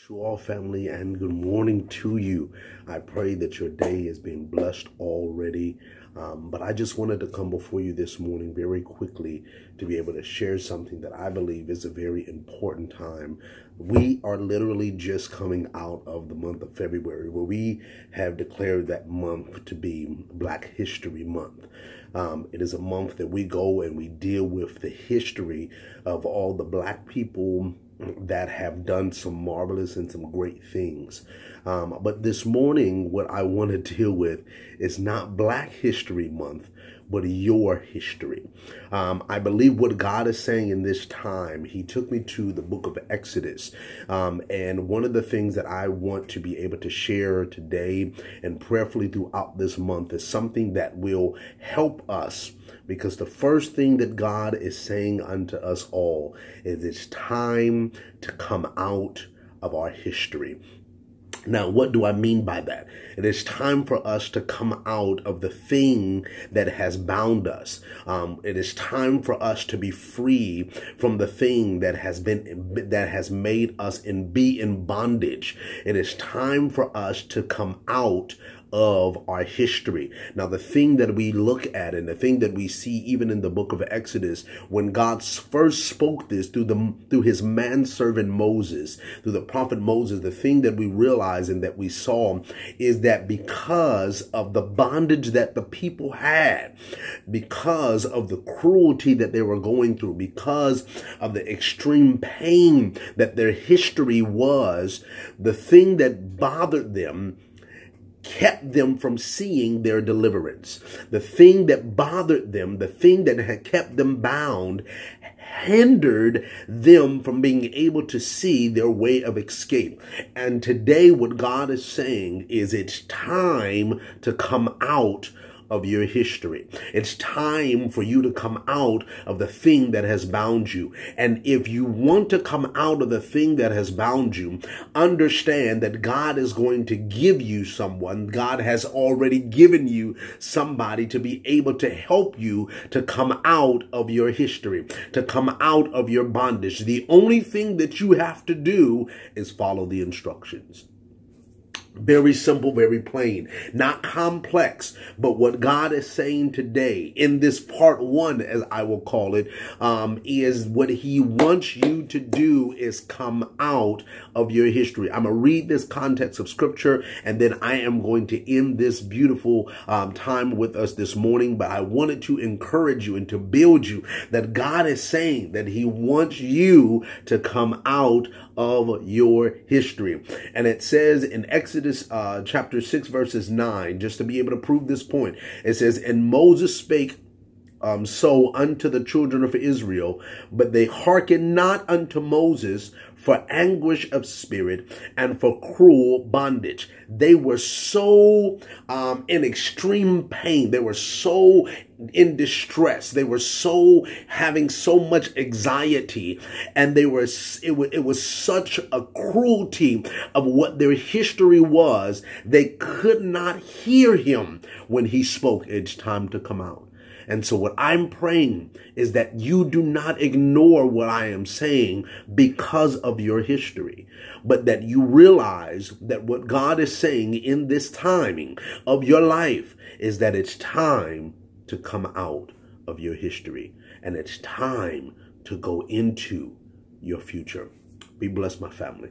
To all family, and good morning to you. I pray that your day has been blessed already. But I just wanted to come before you this morning very quickly to be able to share something that I believe is a very important time. We are literally just coming out of the month of February, where we have declared that month to be Black History Month. It is a month that we go and we deal with the history of all the Black people that have done some marvelous and some great things. But this morning, what I want to deal with is not Black History Month, but your history. I believe what God is saying in this time, he took me to the book of Exodus. And one of the things that I want to be able to share today and prayerfully throughout this month is something that will help us. Because the first thing that God is saying unto us all is it's time to come out of our history. Now, what do I mean by that? It is time for us to come out of the thing that has bound us. It is time for us to be free from the thing that has made us be in bondage. It is time for us to come out of our history. Now, the thing that we look at and the thing that we see even in the book of Exodus, when God first spoke this through his manservant Moses, through the prophet Moses, the thing that we realize and that we saw is that because of the bondage that the people had, because of the cruelty that they were going through, because of the extreme pain that their history was, the thing that bothered them kept them from seeing their deliverance. The thing that bothered them, the thing that had kept them bound, hindered them from being able to see their way of escape. And today what God is saying is it's time to come out of your history. It's time for you to come out of the thing that has bound you. And if you want to come out of the thing that has bound you, understand that God is going to give you someone. God has already given you somebody to be able to help you to come out of your history, to come out of your bondage. The only thing that you have to do is follow the instructions. Very simple, very plain, not complex. But what God is saying today in this part one, as I will call it, is what he wants you to do is come out of your history. I'm going to read this context of scripture, and then I am going to end this beautiful time with us this morning. But I wanted to encourage you and to build you that God is saying that he wants you to come out of your history. And it says in Exodus chapter 6 verses 9, just to be able to prove this point, it says, "And Moses spake so unto the children of Israel, but they hearkened not unto Moses for anguish of spirit and for cruel bondage." They were so in extreme pain. They were so in distress. They were so having so much anxiety, and it was such a cruelty of what their history was. They could not hear him when he spoke. It's time to come out. And so what I'm praying is that you do not ignore what I am saying because of your history, but that you realize that what God is saying in this timing of your life is that it's time to come out of your history, and it's time to go into your future. Be blessed, my family.